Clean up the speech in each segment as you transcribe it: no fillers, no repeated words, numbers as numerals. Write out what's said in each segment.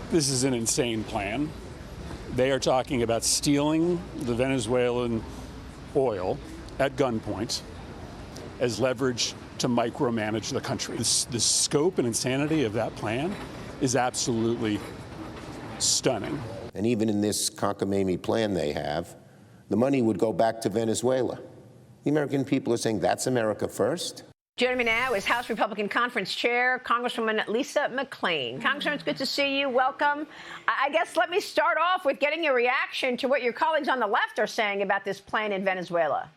This is an insane plan. They are talking about stealing the Venezuelan oil at gunpoint as leverage to micromanage the country. The scope and insanity of that plan is absolutely stunning. And even in this cockamamie plan they have, the money would go back to Venezuela. The American people are saying that's America first. Joining me now is House Republican Conference Chair, Congresswoman Lisa McClain. Congresswoman, it's good to see you. Welcome. I guess let me start off with getting your reaction to what your colleagues on the left are saying about this plan in Venezuela.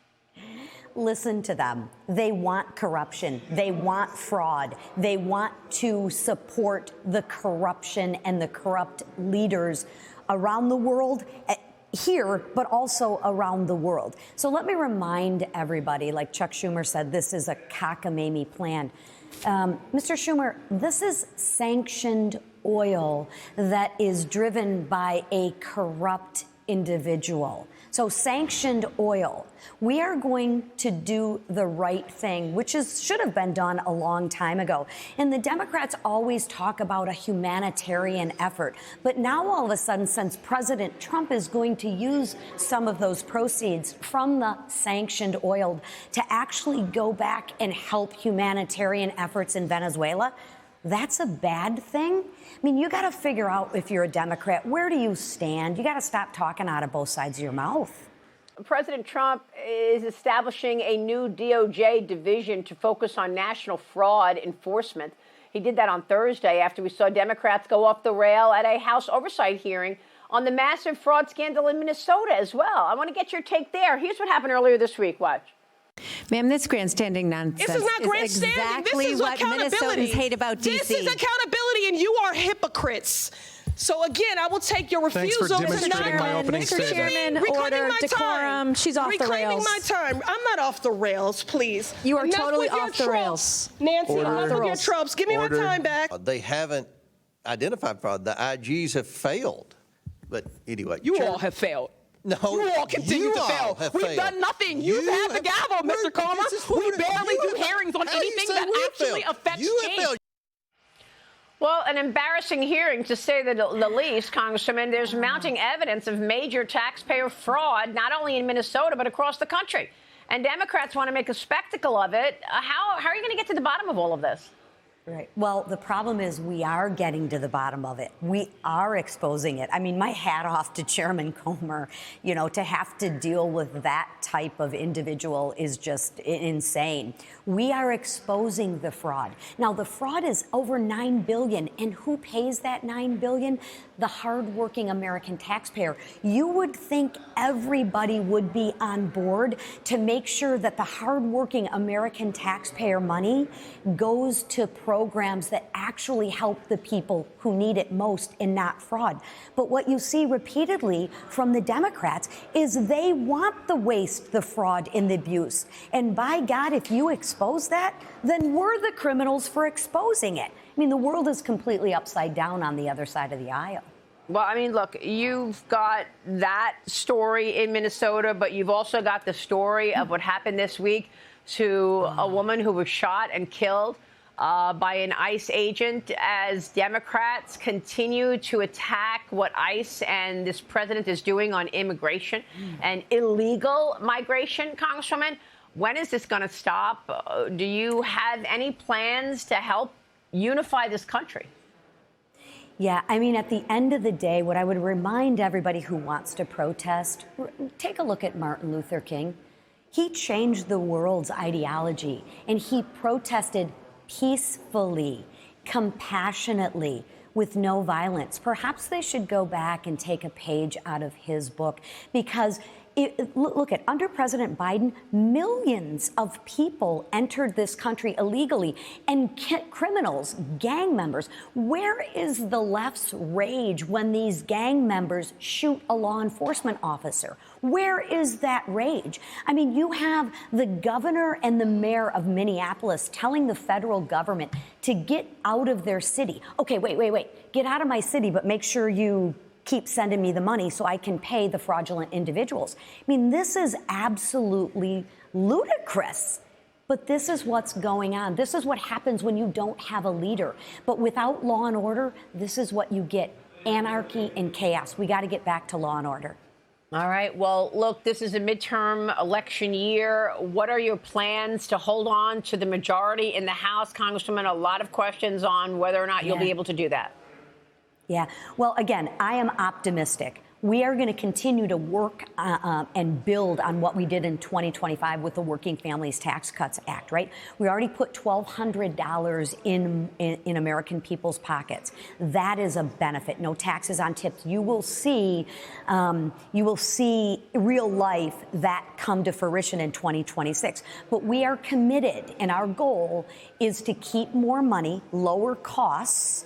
Listen to them. They want corruption. They want fraud. They want to support the corruption and the corrupt leaders around the world. Here, but also around the world. So let me remind everybody, like Chuck Schumer said, this is a cockamamie plan. Mr. Schumer, this is sanctioned oil that is driven by a corrupt individual. So sanctioned oil. We are going to do the right thing, which should have been done a long time ago. And the Democrats always talk about a humanitarian effort. But now all of a sudden, since President Trump is going to use some of those proceeds from the sanctioned oil to actually go back and help humanitarian efforts in Venezuela, that's a bad thing. I mean, you got to figure out, if you're a Democrat, where do you stand? You got to stop talking out of both sides of your mouth. President Trump is establishing a new DOJ division to focus on national fraud enforcement. He did that on Thursday after we saw Democrats go off the rail at a House oversight hearing on the massive fraud scandal in Minnesota as well. I want to get your take there. Here's what happened earlier this week. Watch. Ma'am, this grandstanding nonsense this is not grandstanding. Exactly this is what accountability. Minnesotans hate about D.C. This is accountability, and you are hypocrites. So again, I will take your refusal to not Mr. Chairman, order, decorum. She's off the rails. Reclaiming my time. I'm not off the rails, please. You are Enough totally with your off the rails. Nancy, Order. enough with your tropes. Give me my time back. They haven't identified fraud. The IGs have failed. But anyway. You all have failed. No, you all continue to fail. We've done nothing. You've had the gavel, Mr. Comer. We barely do hearings on anything that actually affects change. Well, an embarrassing hearing, to say the least, Congresswoman. There's mounting evidence of major taxpayer fraud, not only in Minnesota, but across the country. And Democrats want to make a spectacle of it. How are you going to get to the bottom of all of this? Right. Well, the problem is we are getting to the bottom of it. We are exposing it. I mean, my hat off to Chairman Comer. You know, to have to deal with that type of individual is just insane. We are exposing the fraud. Now, the fraud is over $9 billion. And who pays that $9 billion? The hardworking American taxpayer. You would think everybody would be on board to make sure that the hardworking American taxpayer money goes to programs that actually help the people who need it most and not fraud. But what you see repeatedly from the Democrats is they want the waste, the fraud, and the abuse. And by God, if you expose that, then we're the criminals for exposing it. I mean, the world is completely upside down on the other side of the aisle. Well, I mean, look, you've got that story in Minnesota, but you've also got the story of what happened this week to a woman who was shot and killed by an ICE agent as Democrats continue to attack what ICE and this president is doing on immigration and illegal migration. Congresswoman, when is this going to stop? Do you have any plans to help unify this country? Yeah, I mean, at the end of the day, what I would remind everybody who wants to protest, take a look at Martin Luther King. He changed the world's ideology, and he protested peacefully, compassionately, with no violence. Perhaps they should go back and take a page out of his book, because look at, under President Biden, millions of people entered this country illegally, and criminals, gang members. Where is the left's rage when these gang members shoot a law enforcement officer? Where is that rage? I mean, you have the governor and the mayor of Minneapolis telling the federal government to get out of their city. Okay, wait. Get out of my city, but make sure you keep sending me the money so I can pay the fraudulent individuals. I mean, this is absolutely ludicrous. But this is what's going on. This is what happens when you don't have a leader. But without law and order, this is what you get. anarchy and chaos. We got to get back to law and order. All right. Well, look, this is a midterm election year. What are your plans to hold on to the majority in the House? Congresswoman, a lot of questions on whether or not you'll be able to do that. Yeah. Well, again, I am optimistic. We are going to continue to work and build on what we did in 2025 with the Working Families Tax Cuts Act, right? We already put $1,200 in American people's pockets. That is a benefit. No taxes on tips. You will see real life that come to fruition in 2026. But we are committed, and our goal is to keep more money, lower costs,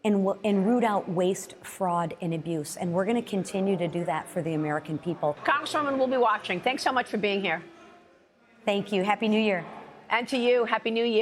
and root out waste, fraud, and abuse. And we're going to continue to do that for the American people. Congresswoman, we'll be watching. Thanks so much for being here. Thank you. Happy New Year. And to you, Happy New Year.